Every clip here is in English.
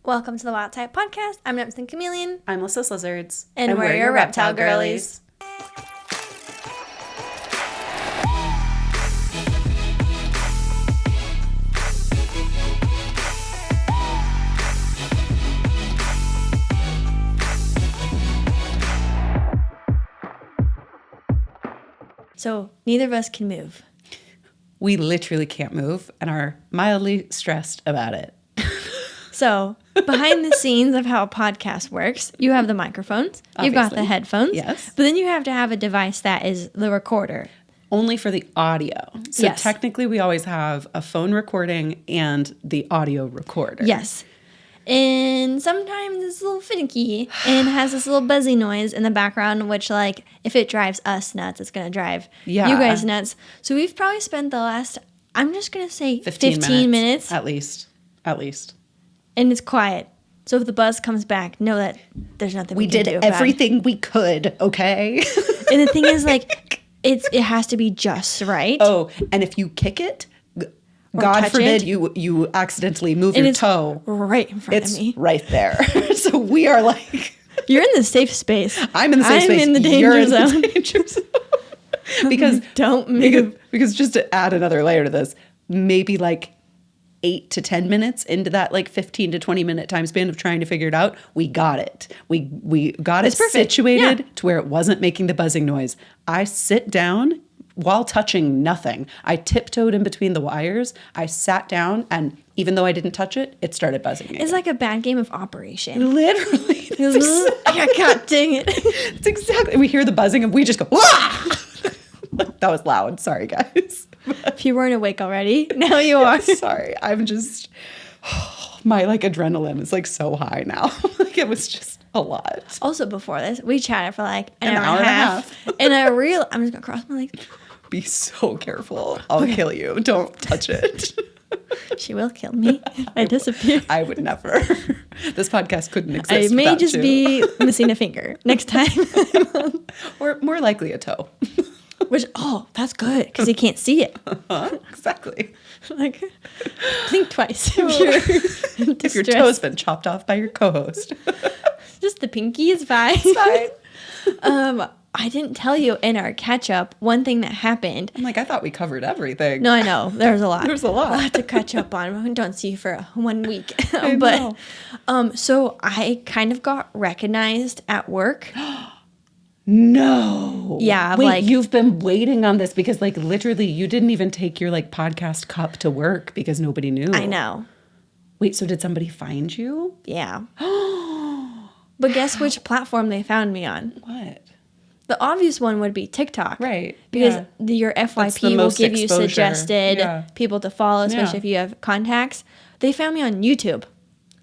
Welcome to the Wild Type Podcast. I'm Neptune Chameleon. I'm Lyssa Lizards. And we're your reptile girlies. So neither of us can move. We literally can't move and are mildly stressed about it. So behind the scenes of how a podcast works, you have the microphones, you've got the headphones, yes, but then you have to have a device that is the recorder. Only for the audio. So yes. Technically we always have a phone recording and the audio recorder. Yes. And sometimes it's a little finicky and has this little buzzy noise in the background, which, like, if it drives us nuts, it's going to drive you guys nuts. So we've probably spent the last, I'm just going to say 15 minutes. At least. And it's quiet. So if the buzz comes back, know that there's nothing we can do about it. We did everything we could, okay? And the thing is, like, it has to be just right. Oh, and if you kick it, God forbid you accidentally move your toe. Right in front of me. It's right there. So we are like... You're in the safe space. I'm in the safe space. I'm in the danger zone. The danger zone. Because... Don't move. Because just to add another layer to this, maybe like 8 to 10 minutes into that like 15 to 20 minute time span of trying to figure it out, we got it. We got it situated to where it wasn't making the buzzing noise. I sit down while touching nothing. I tiptoed in between the wires. I sat down, and even though I didn't touch it, it started buzzing again. It's like a bad game of Operation. Literally. God dang it. It's exactly. We hear the buzzing, and we just go, wah! That was loud. Sorry, guys. If you weren't awake already, now you are. Sorry. I'm just, my like adrenaline is like so high now. Like it was just a lot. Also before this, we chatted for like an hour and a half. And I'm just going to cross my legs. Be so careful. I'll kill you. Don't touch it. She will kill me if I disappear. I would never. This podcast couldn't exist. I may just be missing a finger next time. Or more likely a toe. Which, that's good, because you can't see it. Exactly. Like, think twice if your toe's been chopped off by your co-host. Just the pinky is fine. It's fine. I didn't tell you in our catch-up one thing that happened. I'm like, I thought we covered everything. No, I know. There's a lot. There's a lot to catch up on. We don't see you for 1 week. I know. So I kind of got recognized at work. No. Yeah. Wait, like, you've been waiting on this because like literally you didn't even take your like podcast cup to work because nobody knew. I know. Wait, so did somebody find you? Yeah. But guess which platform they found me on? What? The obvious one would be TikTok. Right. Because your FYP will give you suggested people to follow, especially if you have contacts. They found me on YouTube.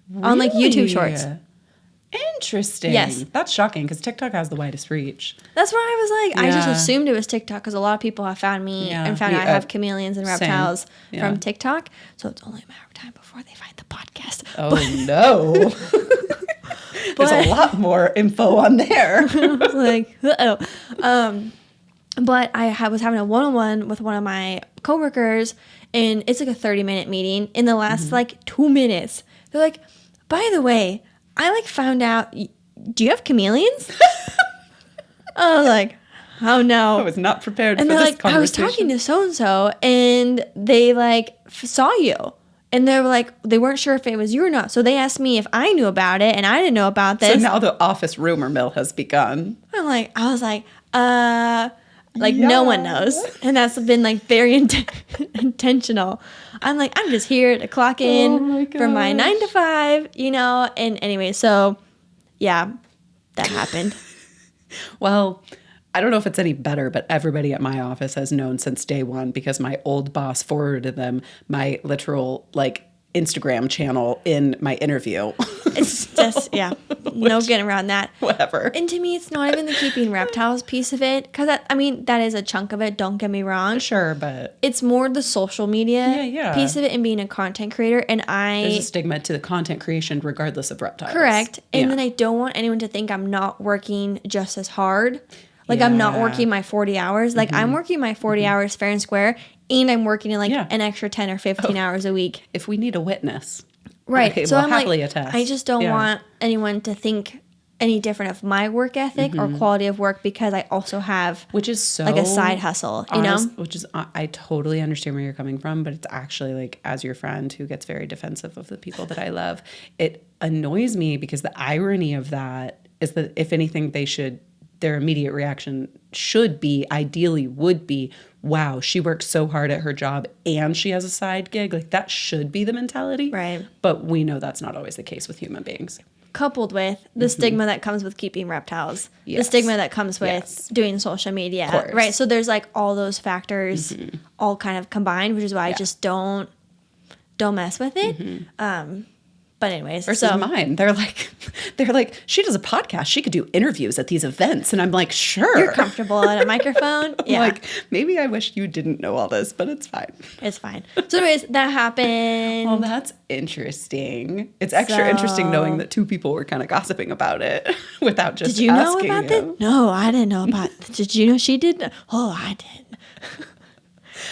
Really? On like YouTube Shorts. Interesting. Yes. That's shocking because TikTok has the widest reach. That's why I was like, I just assumed it was TikTok because a lot of people have found me and found out I have chameleons and reptiles from TikTok. So it's only a matter of time before they find the podcast. Oh, no. There's a lot more info on there. I was like, uh-oh. But I was having a one-on-one with one of my coworkers, and it's like a 30-minute meeting. In the last like 2 minutes, they're like, by the way, I like found out, do you have chameleons? I was like, oh no. I was not prepared for this conversation. I was talking to so-and-so, and they like saw you. And they were like, they weren't sure if it was you or not. So they asked me if I knew about it, and I didn't know about this. So now the office rumor mill has begun. I was like, no one knows. And that's been like very intentional. I'm like, I'm just here to clock in for my 9 to 5, and anyway, so yeah, that happened. Well, I don't know if it's any better, but everybody at my office has known since day one because my old boss forwarded them my literal like Instagram channel in my interview. It's just, no getting around that. Whatever. And to me, it's not even the keeping reptiles piece of it. Because, that is a chunk of it. Don't get me wrong. Sure, but... It's more the social media piece of it and being a content creator. And there's a stigma to the content creation regardless of reptiles. Correct. And then I don't want anyone to think I'm not working just as hard. Like, I'm not working my 40 hours. Like, I'm working my 40 hours fair and square. And I'm working in, like, an extra 10 or 15 hours a week. If we need a witness... Right. So will I'm happily like, attest. I just don't want anyone to think any different of my work ethic or quality of work because I also have which is so like a side hustle, you know? Which is, I totally understand where you're coming from, but it's actually like, as your friend who gets very defensive of the people that I love, it annoys me because the irony of that is that if anything, their immediate reaction should be, ideally would be, wow, she works so hard at her job and she has a side gig. Like that should be the mentality. Right. But we know that's not always the case with human beings. Coupled with the stigma that comes with keeping reptiles, the Yes. stigma that comes with Yes. doing social media, Course. right? So there's like all those factors all kind of combined, which is why I just don't mess with it. But anyways, Versus mine. They're like, she does a podcast. She could do interviews at these events. And I'm like, sure. you're comfortable at a microphone. Yeah, Like, maybe I wish you didn't know all this, but it's fine. it's fine. So anyways, that happened. Well, that's interesting. It's extra interesting knowing that two people were kind of gossiping about it without just Did you know asking about you. this? No, I didn't know about Did you know she did? Oh, I did.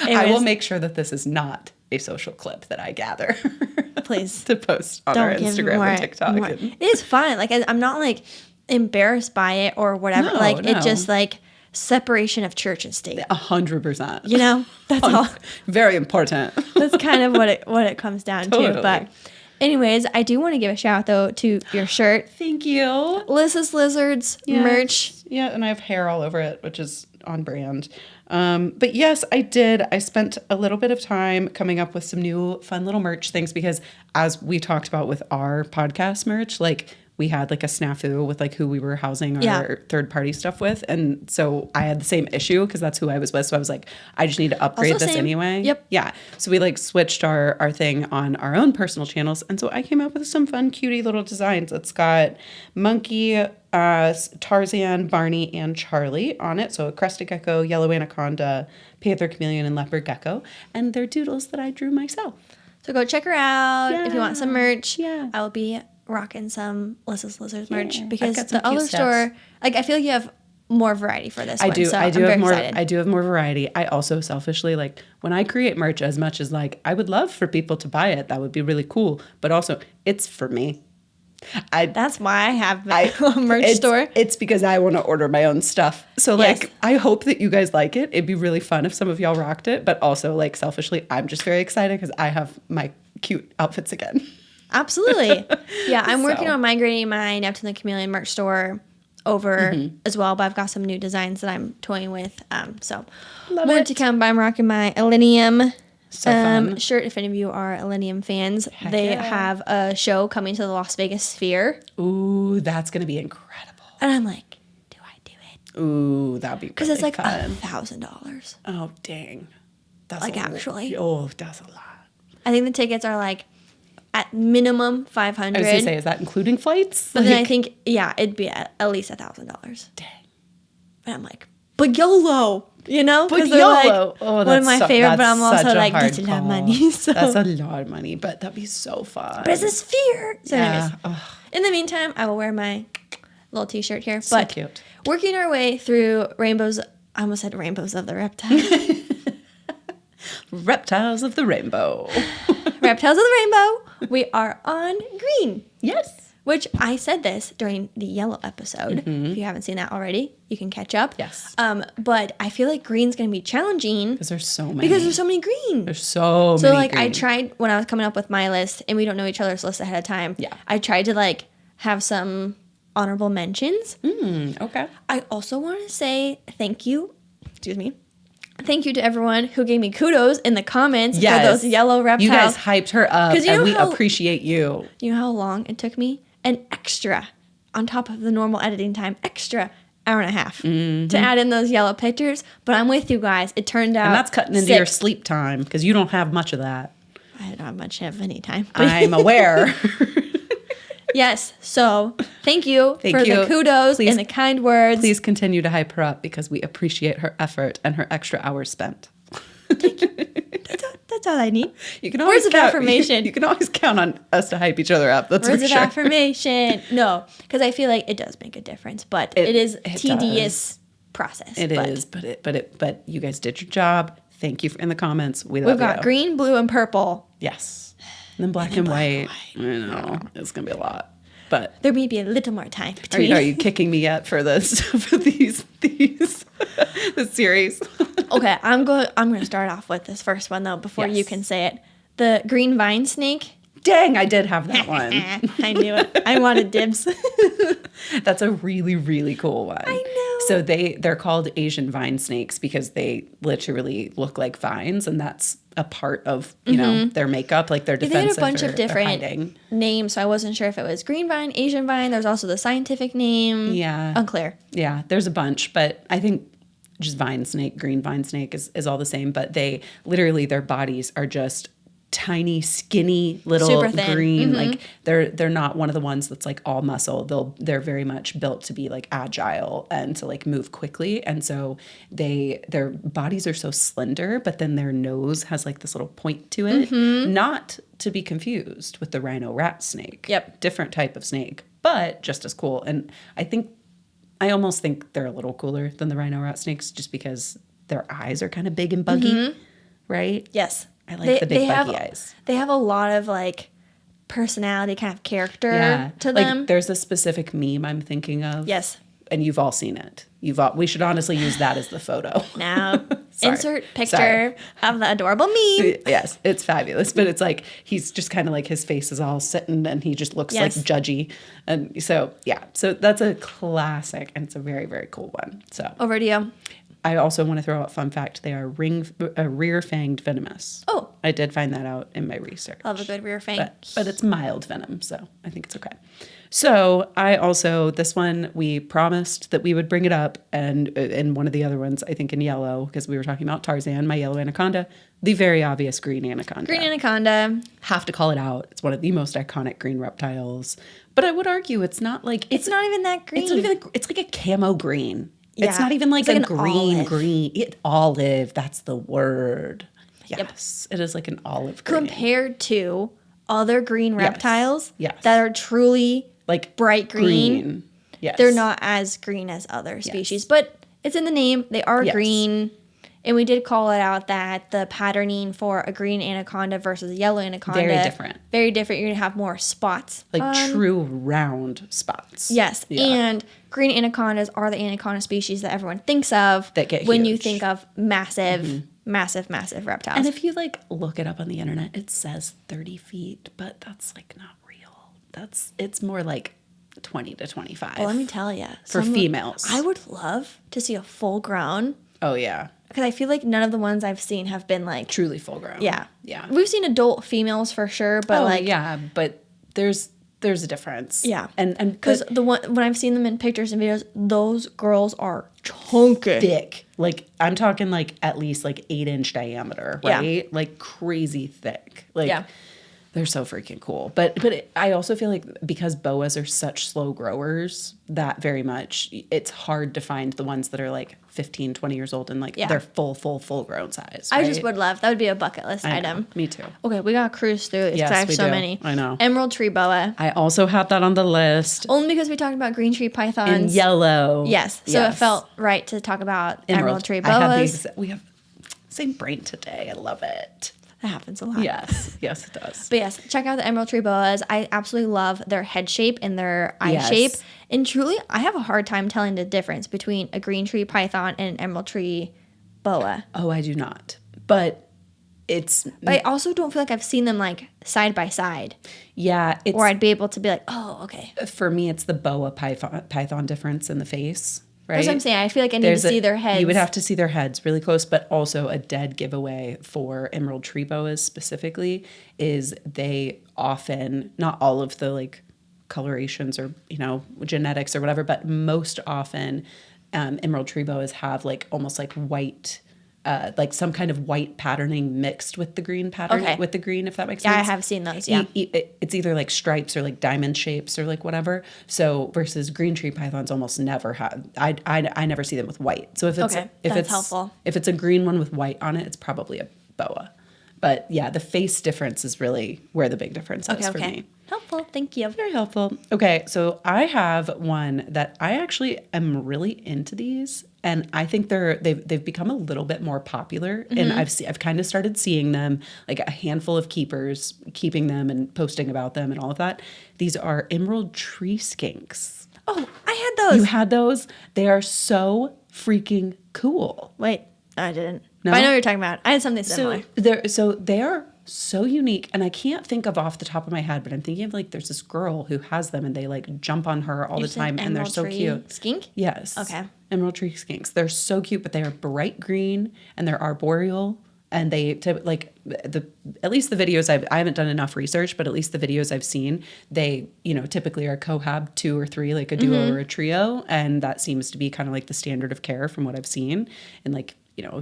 I Anyways, will make sure that this is not a social clip that I gather. Please. to post on our Instagram and TikTok. It is fine. Like I'm not like embarrassed by it or whatever. No, like no. it just like separation of church and state. 100%. You know, that's all. Very important. That's kind of what it comes down to. Totally. But anyways, I do want to give a shout out though to your shirt, Thank you. Lyssa's Lizards merch. Yeah, and I have hair all over it, which is on brand. But yes, I did. I spent a little bit of time coming up with some new fun little merch things because as we talked about with our podcast merch, like we had like a snafu with like who we were housing our third party stuff with. And so I had the same issue because that's who I was with. So I was like, I just need to upgrade Also this same. anyway. Yep. Yeah. So we like switched our thing on our own personal channels. And so I came up with some fun, cutie little designs. It's got monkey, Tarzan, Barney, and Charlie on it. So a crested gecko, yellow anaconda, panther chameleon, and leopard gecko. And they're doodles that I drew myself. So go check her out if you want some merch. Yeah. I will be rocking some Lyssa's Lizards merch I've because got some the other cute store, stuff. like I feel like you have more variety for this one. So I do I'm have very more. excited. I do have more variety. I also selfishly like when I create merch as much as like I would love for people to buy it. That would be really cool. But also, it's for me. That's why I have a merch store. It's because I want to order my own stuff. So like, Yes. I hope that you guys like it. It'd be really fun if some of y'all rocked it. But also, like selfishly, I'm just very excited because I have my cute outfits again. Absolutely. Yeah, I'm working So. on migrating my Neptune the Chameleon merch store over as well, but I've got some new designs that I'm toying with. So Love more it. to come. But I'm rocking my Elenium So fun. shirt. If any of you are Elenium fans, Heck they yeah. have a show coming to the Las Vegas Sphere. Ooh, that's gonna be incredible. And I'm like, do I do it? Ooh, that'd be Because really it's like fun. $1,000. Oh dang, that's Like, a lot. actually. Oh, that's a lot. I think the tickets are like at minimum $500. I was gonna say, is that including flights? But then I Like, think, yeah, it'd be at least $1,000. dang. And I'm like, but YOLO, you know? But 'Cause they're YOLO. like Oh, one of that's my so- favorite, but that's I'm also such a like, hard that's a lot of call. money. So. That's a lot of money, but that'd be so fun. But it's a sphere. So Yeah. anyways, Ugh. in the meantime, I will wear my little t-shirt here. So But cute. working our way through rainbows, I almost said rainbows of the reptile. Reptiles of the rainbow. Reptiles of the rainbow. We are on green. Yes. Which I said this during the yellow episode. If you haven't seen that already, you can catch up. Yes. But I feel like green's going to be challenging Because there's so many. because there's so many green. There's so So many. like I green. tried when I was coming up with my list, and we don't know each other's list ahead of time. Yeah. I tried to like have some honorable mentions. Okay. I also want to say thank you. Excuse me. Thank you to everyone who gave me kudos in the comments for those yellow reptiles. You guys hyped her up, 'Cause you and know we how- appreciate you. You know how long it took me? An extra, on top of the normal editing time, extra hour and a half to add in those yellow pictures. But I'm with you guys. It turned out And that's cutting into your sleep time because you don't have much of that. I don't have much of any time. I'm aware. Yes. So thank you Thank for you. the kudos Please- and the kind words. Please continue to hype her up because we appreciate her effort and her extra hours spent. That's all I need. You can always Words of count, affirmation. You can always count on us to hype each other up. That's Words for of sure. affirmation. No, because I feel like it does make a difference, but it is it tedious process. It is, but you guys did your job. Thank you in the comments. We love We've got you. green, blue, and purple. Yes. And then black and white. I know. It's going to be a lot. But there may be a little more time are between. you kicking me yet for this for these this series? Okay, I'm going to start off with this first one though before you can say it. The green vine snake. Dang, I did have that one. I knew it. I wanted dibs. That's a really, really cool one. I know. So they're called Asian vine snakes because they literally look like vines, and that's a part of their makeup, like their defensive. They had a bunch of different names, so I wasn't sure if it was green vine, Asian vine. There's also the scientific name. Yeah, unclear. Yeah, there's a bunch, but I think just vine snake, green vine snake is all the same. But they literally their bodies are just tiny, skinny, little green. Like they're not one of the ones that's like all muscle. They're very much built to be like agile and to like move quickly. And so their bodies are so slender, but then their nose has like this little point to it. Not to be confused with the rhino rat snake. Yep. Different type of snake, but just as cool. And I almost think they're a little cooler than the rhino rat snakes just because their eyes are kind of big and buggy, right? Yes. I like the big buggy eyes. They have a lot of like personality, kind of character to them. Like there's a specific meme I'm thinking of. Yes. And you've all seen it. We should honestly use that as the photo. Now, insert picture of the adorable meme. Yes, it's fabulous. But it's like he's just kind of like his face is all sitting and he just looks like judgy. And so, yeah. So that's a classic and it's a very, very cool one. So over to you. I also want to throw out fun fact. They are rear-fanged venomous. Oh. I did find that out in my research. Love a good rear fang. But it's mild venom, so I think it's okay. So this one, we promised that we would bring it up, and in one of the other ones, I think in yellow, because we were talking about Tarzan, my yellow anaconda, the very obvious green anaconda. Green anaconda. Have to call it out. It's one of the most iconic green reptiles. But I would argue it's not like... It's not even that green. It's like a camo green. Yeah. It's not even like a green, olive. Olive. That's the word. Yes. It is like an olive green. Compared to other green reptiles Yes. that are truly like bright green. Yes. They're not as green as other species, but it's in the name. They are green. And we did call it out that the patterning for a green anaconda versus a yellow anaconda. Very different. Very different. You're going to have more spots. Like true round spots. Yes. Yeah. And green anacondas are the anaconda species that everyone thinks of that get when huge. You think of massive reptiles. And if you like look it up on the internet, it says 30 feet, but that's like not real. It's more like 20 to 25. Well, let me tell you. For females. I would love to see a full grown. Oh, yeah. Because I feel like none of the ones I've seen have been like truly full grown. Yeah. Yeah. We've seen adult females for sure, but but there's a difference. Yeah. And because when I've seen them in pictures and videos, those girls are chunky. Thick. Like I'm talking like at least like 8-inch diameter, right? Yeah. Like crazy thick. Like they're so freaking cool. But I also feel like because boas are such slow growers, that very much it's hard to find the ones that are like 15, 20 years old and like they're full grown size. Right? I just would love that would be a bucket list item. Me too. Okay, we gotta cruise through this because I have so many. I know. Emerald tree boa. I also have that on the list. Only because we talked about green tree pythons. In yellow. Yes. So it felt right to talk about emerald tree boas. We have same brain today. I love it. That happens a lot. Yes. Yes, it does. But yes, check out the emerald tree boas. I absolutely love their head shape and their eye shape. And truly, I have a hard time telling the difference between a green tree python and an emerald tree boa. Oh, I do not. But I also don't feel like I've seen them like side by side. Yeah. Or I'd be able to be like, oh, okay. For me, it's the boa python difference in the face. Right? That's what I'm saying. I feel like I need to see their heads. You would have to see their heads really close, but also a dead giveaway for emerald tree boas specifically is they often, not all of the like colorations or, genetics or whatever, but most often emerald tree boas have like almost like white, like some kind of white patterning mixed with the green pattern, with the green, if that makes sense. Yeah, I have seen those, yeah. It's either like stripes or like diamond shapes or like whatever. So versus green tree pythons almost never have, I never see them with white. So if it's helpful. If it's a green one with white on it, it's probably a boa. But yeah, the face difference is really where the big difference is for me. Helpful. Thank you. Very helpful. Okay, so I have one that I actually am really into these. and I think they've become a little bit more popular. And I've kind of started seeing them, like a handful of keepers keeping them and posting about them and all of that. These are emerald tree skinks. Oh, I had those. You had those? They are so freaking cool. Wait, I didn't. No? But I know what you're talking about. I had something similar. So they are so unique, and I can't think of off the top of my head, but I'm thinking of like there's this girl who has them, and they like jump on her all the time, and they're so cute. Skink? Yes. Okay. Emerald tree skinks. They're so cute, but they are bright green and they're arboreal. And they at least the videos I haven't done enough research, but at least the videos I've seen, they typically are cohab 2 or 3, like a duo or a trio, and that seems to be kind of like the standard of care from what I've seen, and like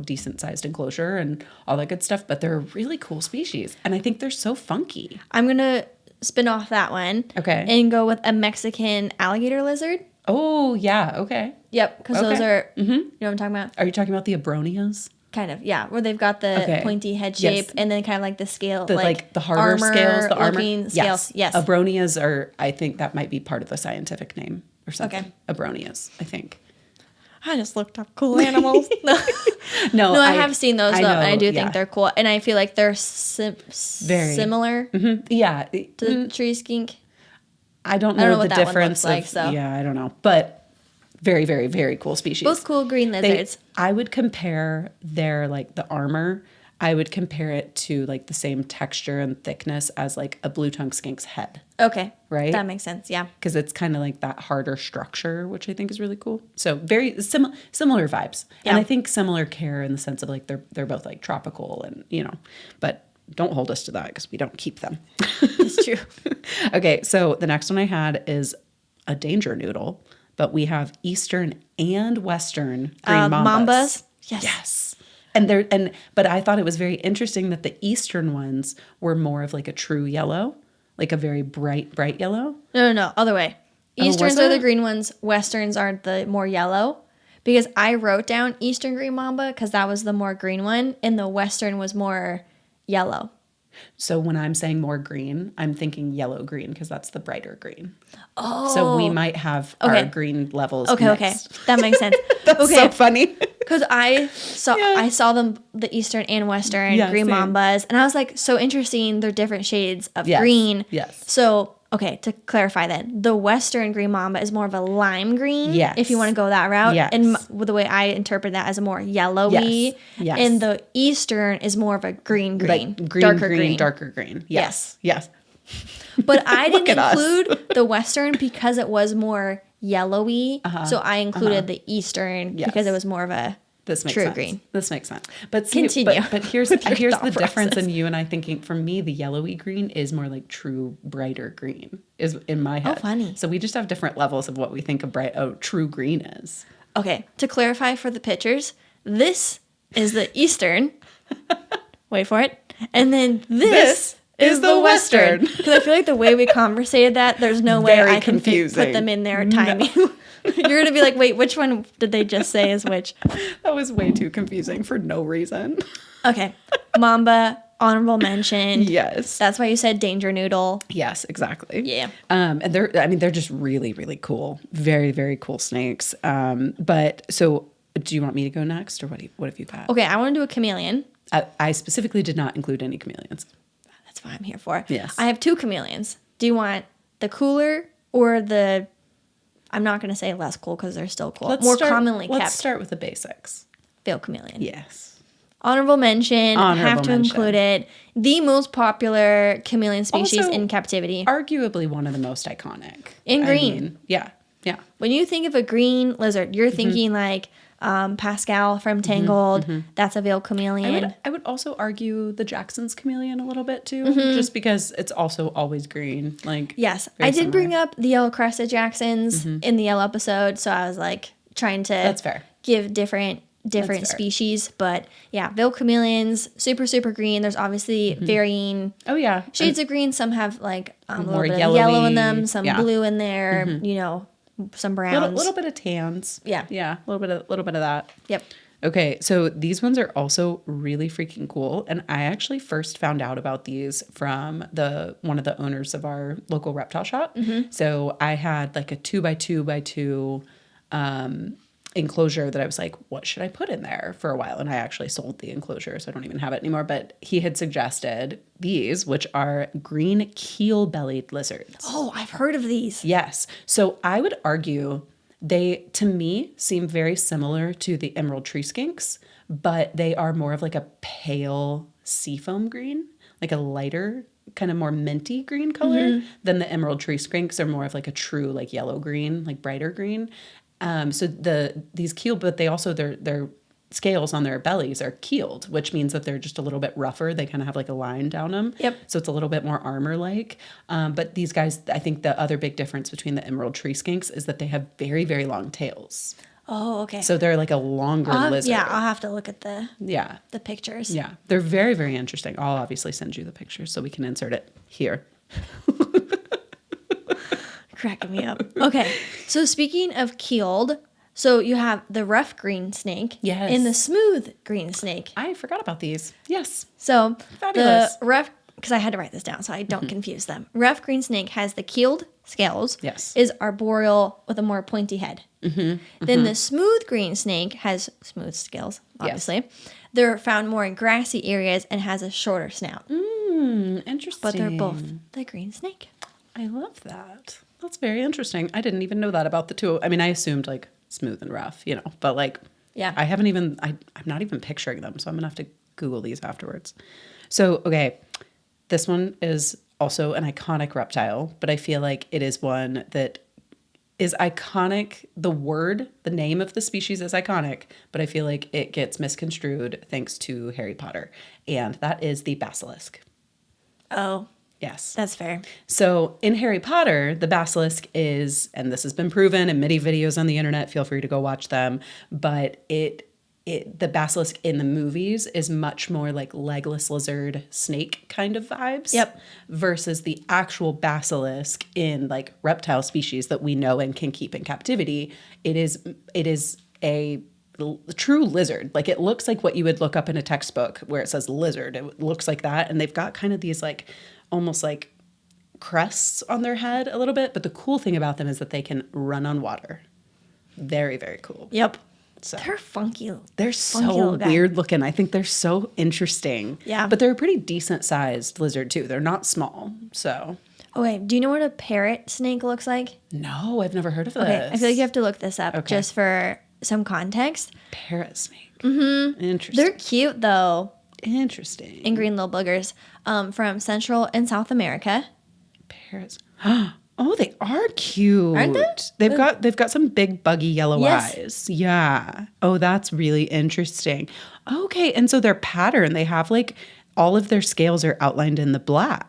decent sized enclosure and all that good stuff. But they're a really cool species, and I think they're so funky. I'm gonna spin off that one, Okay, and go with a Mexican alligator lizard. Oh yeah, okay. Yep, because those are you know what I'm talking about. Are you talking about the abronias? Kind of, yeah, where they've got the pointy head shape and then kind of like the scale, like the harder scales, the armor scales. Yes. Abronias are, I think that might be part of the scientific name or something. Okay. Abronias, I think. I just looked up cool animals. No, I have seen those though, and I do think they're cool, and I feel like they're similar. Yeah, to the tree skink. I don't know the difference. Like, so. Yeah, I don't know, but very, very, very cool species. Both cool green lizards. I would compare their like the armor. I would compare it to like the same texture and thickness as like a blue tongue skink's head. Okay. Right? That makes sense. Yeah. Because it's kind of like that harder structure, which I think is really cool. So very similar vibes. Yeah. And I think similar care in the sense of like they're both like tropical and but don't hold us to that because we don't keep them. That's true. Okay. So the next one I had is a danger noodle, but we have Eastern and Western green mambas. Yes. But I thought it was very interesting that the Eastern ones were more of like a true yellow, like a very bright yellow. No, other way. Easterns are the green ones. Westerns are the more yellow. Because I wrote down Eastern green mamba because that was the more green one, and the Western was more yellow. So when I'm saying more green, I'm thinking yellow green because that's the brighter green. Oh. So we might have our green levels mixed. Okay. That makes sense. That's so funny. Because I saw them, the Eastern and Western green mambas, and I was like, so interesting. They're different shades of green. Yes. So, to clarify then, the Western green mamba is more of a lime green. Yes. If you want to go that route. Yes. And the way I interpret that as a more yellowy. Yes. And the Eastern is more of a green. Like darker green. Yes. But I didn't include the Western because it was more yellowy. So I included the Eastern because it was more of a true green. This makes sense. But continue. But here's the difference in you and I thinking. For me, the yellowy green is more like true brighter green is in my head. Oh, funny. So we just have different levels of what we think a true green is. Okay, to clarify for the pictures, this is the Eastern. Wait for it. And then this is the Western. Because I feel like the way we conversated that, there's no way I can put them in there timing. No. You're going to be like, wait, which one did they just say is which? That was way too confusing for no reason. Okay. Mamba, honorable mention. Yes. That's why you said danger noodle. Yes, exactly. Yeah. And they're just really, really cool. Very, very cool snakes. But so do you want me to go next or what have you got? Okay, I want to do a chameleon. I specifically did not include any chameleons. That's what I'm here for. Yes. I have 2 chameleons. Do you want the cooler or the... I'm not going to say less cool because they're still cool. Commonly kept. Let's start with the basics. Veil chameleon. Yes. Honorable mention. Have to include it. The most popular chameleon species also, in captivity. Arguably one of the most iconic. In green. Yeah. When you think of a green lizard, you're thinking like Pascal from Tangled. That's a veil chameleon. I would also argue the Jackson's chameleon a little bit too, just because it's also always green. Yes, I did bring up the yellow crested Jacksons in the yellow episode, so I was like trying to give different species, but yeah, veil chameleons, super green. There's obviously varying shades of green. Some have like a little bit of yellow in them, some blue in there, some browns, little bit of tans. Yeah, a little bit of that. Yep. Okay, so these ones are also really freaking cool, and I actually first found out about these from one of the owners of our local reptile shop. So I had like a 2x2x2 enclosure that I was like, what should I put in there for a while? And I actually sold the enclosure, so I don't even have it anymore. But he had suggested these, which are green keel-bellied lizards. Oh, I've heard of these. Yes. So I would argue they, to me, seem very similar to the emerald tree skinks, but they are more of like a pale seafoam green, like a lighter, kind of more minty green color than the emerald tree skinks are more of like a true like yellow green, like brighter green. So these keel, but they also their scales on their bellies are keeled, which means that they're just a little bit rougher. They kind of have like a line down them. Yep. So it's a little bit more armor-like. But these guys, I think the other big difference between the emerald tree skinks is that they have very, very long tails. Oh, okay. So they're like a longer lizard. Yeah, I'll have to look at the pictures. Yeah. They're very, very interesting. I'll obviously send you the pictures so we can insert it here. Cracking me up. Okay. So speaking of keeled, so you have the rough green snake Yes. and the smooth green snake. I forgot about these. Yes. So Fabulous. the rough, because I had to write this down so I don't confuse them. Rough green snake has the keeled scales. Yes. Is arboreal with a more pointy head. Then the smooth green snake has smooth scales, obviously. They're found more in grassy areas and has a shorter snout. Interesting. But they're both the green snake. I love that. That's very interesting. I didn't even know that about the two. I mean, I assumed like smooth and rough, but like, Yeah. I'm not even picturing them. So I'm gonna have to Google these afterwards. So, okay. This one is also an iconic reptile, but I feel like it is one that is iconic. The name of the species is iconic, but I feel like it gets misconstrued thanks to Harry Potter. And that is the basilisk. Oh, Yes. that's fair. So in Harry Potter, the basilisk is, and this has been proven in many videos on the internet, feel free to go watch them, but the basilisk in the movies is much more like legless lizard snake kind of vibes. Yep. Versus the actual basilisk in like reptile species that we know and can keep in captivity. It is a true lizard. Like it looks like what you would look up in a textbook where it says lizard. It looks like that. And they've got kind of these like almost like crests on their head a little bit. But the cool thing about them is that they can run on water. Very, very cool. Yep. So They're funky. they're funky so little guy. weird looking. I think they're so interesting. Yeah. But they're a pretty decent sized lizard too. They're not small. So Okay, do you know what a parrot snake looks like? no, I've never heard of this. Okay, I feel like you have to look this up Okay. just for some context. Parrot snake. Interesting. They're cute though, interesting. and green little boogers from Central and South America. Parrots. Oh, they are cute. Aren't they? They've got some big buggy yellow Yes. eyes. Yeah. Oh, that's really interesting. Okay, and so their pattern, they have like all of their scales are outlined in the black,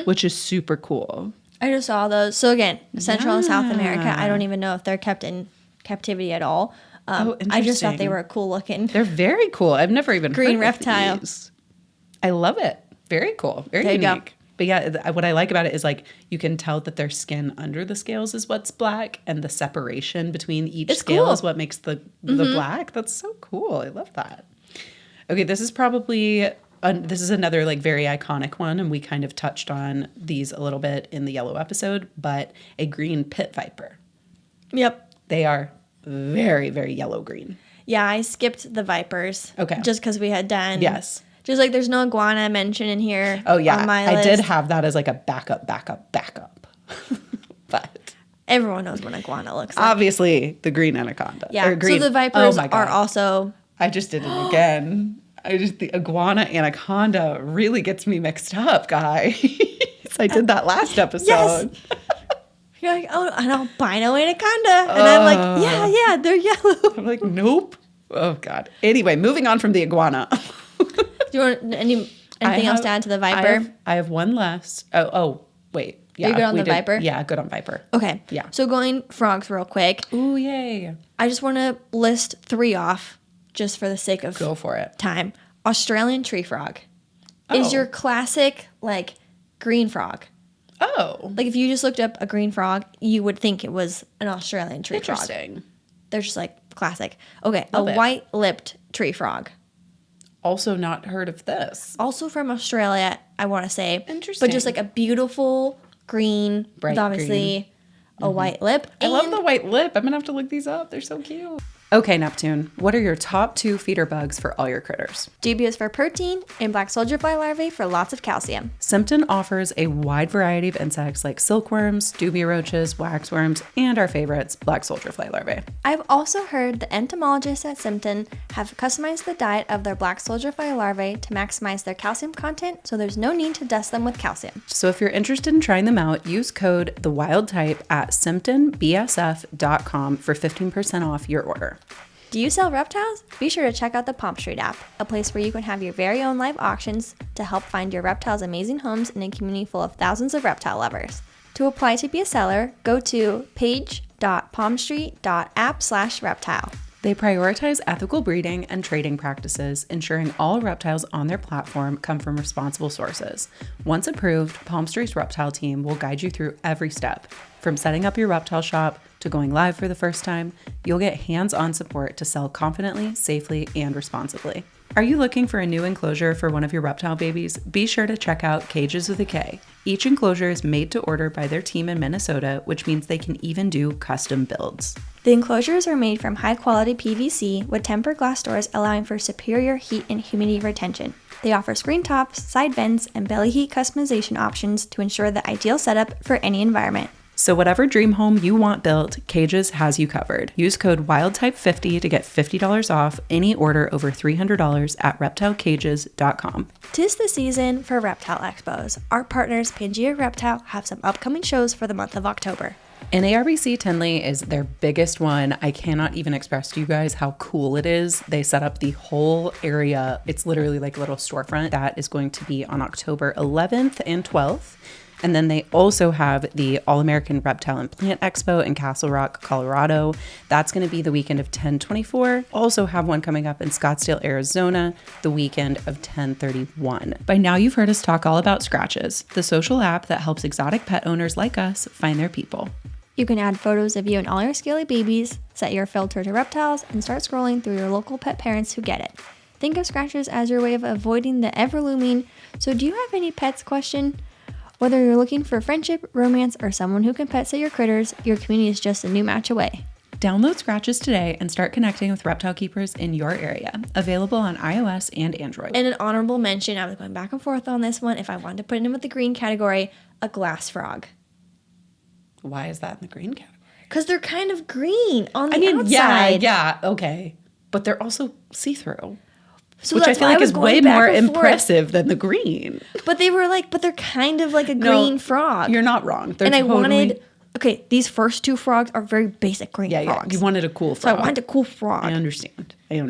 which is super cool. I just saw those. So again, Central and South America. I don't even know if they're kept in captivity at all. I just thought they interesting. were cool looking. They're very cool. I've never even Green heard reptile. of these. I love it. Very cool. Very There you go. unique. But yeah, what I like about it is like you can tell that their skin under the scales is what's black, and the separation between each It's scale cool. is what makes the black. That's so cool. I love that. Okay, this is probably this is another like very iconic one, and we kind of touched on these a little bit in the yellow episode. But a green pit viper. Yep. They are very, very yellow green. Yeah, I skipped the vipers. Okay. Just because we had done. Yes. Just like there's no iguana mentioned in here. Oh yeah, on my I list. did have that as like a backup. But Everyone knows what an iguana looks like. obviously the green anaconda. Yeah. or green. So the vipers Oh my God. are also. I just did it again. The iguana anaconda really gets me mixed up, guys. I did that last episode. Yes. You're like, oh, an albino anaconda, and I'm like, yeah, they're yellow. I'm like, nope. Oh God. Anyway, moving on from the iguana. Do you want anything else to add to the viper? I have one last. Oh, wait. Yeah, You're good on we the viper? Yeah, good on viper. Okay. Yeah. So going frogs real quick. Ooh, yay. I just want to list 3 off just for the sake of Go for it. time. Australian tree frog Oh. is your classic like green frog. Oh. Like if you just looked up a green frog, you would think it was an Australian tree frog. Interesting. They're just like classic. Okay, Love a it. white-lipped tree frog. Also not heard of this. Also from Australia, I want to say. Interesting. But just like a beautiful green, Bright with obviously a white lip. I love And the white lip. I'm going to have to look these up. They're so cute. Okay, Neptune, what are your top 2 feeder bugs for all your critters? Dubious for protein and black soldier fly larvae for lots of calcium. Simpton offers a wide variety of insects like silkworms, dubia roaches, waxworms, and our favorites, black soldier fly larvae. I've also heard the entomologists at Simpton have customized the diet of their black soldier fly larvae to maximize their calcium content, so there's no need to dust them with calcium. So if you're interested in trying them out, use code THEWILDTYPE at SimptonBSF.com for 15% off your order. Do you sell reptiles? Be sure to check out the Palm Street app, a place where you can have your very own live auctions to help find your reptiles amazing homes in a community full of thousands of reptile lovers. To apply to be a seller, go to page.palmstreet.app/reptile. They prioritize ethical breeding and trading practices, ensuring all reptiles on their platform come from responsible sources. Once approved, Palm Street's reptile team will guide you through every step. From setting up your reptile shop to going live for the first time, you'll get hands-on support to sell confidently, safely, and responsibly. Are you looking for a new enclosure for one of your reptile babies? Be sure to check out Cages with a K. Each enclosure is made to order by their team in Minnesota, which means they can even do custom builds. The enclosures are made from high-quality PVC with tempered glass doors, allowing for superior heat and humidity retention. They offer screen tops, side vents, and belly heat customization options to ensure the ideal setup for any environment. So whatever dream home you want built, Cages has you covered. Use code WILDTYPE50 to get $50 off any order over $300 at reptilecages.com. 'Tis the season for reptile expos. Our partners, Pangea Reptile, have some upcoming shows for the month of October. NARBC Tinley is their biggest one. I cannot even express to you guys how cool it is. They set up the whole area. It's literally like a little storefront. That is going to be on October 11th and 12th. And then they also have the All-American Reptile and Plant Expo in Castle Rock, Colorado. That's going to be the weekend of 10/24. Also have one coming up in Scottsdale, Arizona, the weekend of 10/31. By now you've heard us talk all about Scratches, the social app that helps exotic pet owners like us find their people. You can add photos of you and all your scaly babies, set your filter to reptiles, and start scrolling through your local pet parents who get it. Think of Scratches as your way of avoiding the ever-looming "so do you have any pets?" question. Whether you're looking for friendship, romance, or someone who can pet sit your critters, your community is just a new match away. Download Scratches today and start connecting with reptile keepers in your area. Available on iOS and Android. And an honorable mention, I was going back and forth on this one, if I wanted to put it in with the green category, a glass frog. Why is that in the green category? Because they're kind of green on the outside. Yeah, okay. But they're also see-through. So which I feel like is way more impressive than the green. But they're kind of like a green frog. You're not wrong. And I wanted, these first 2 frogs are very basic green frogs. You wanted a cool frog. So I wanted a cool frog. I understand. They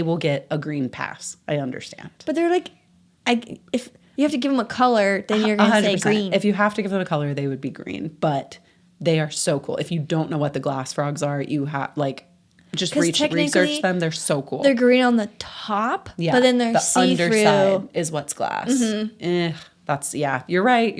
will get a green pass. I understand. But they're like, if you have to give them a color, then you're going to say green. If you have to give them a color, they would be green. But they are so cool. If you don't know what the glass frogs are, you have just research them. They're so cool. They're green on the top, but then they're see-through. The underside is what's glass. Mm-hmm. You're right.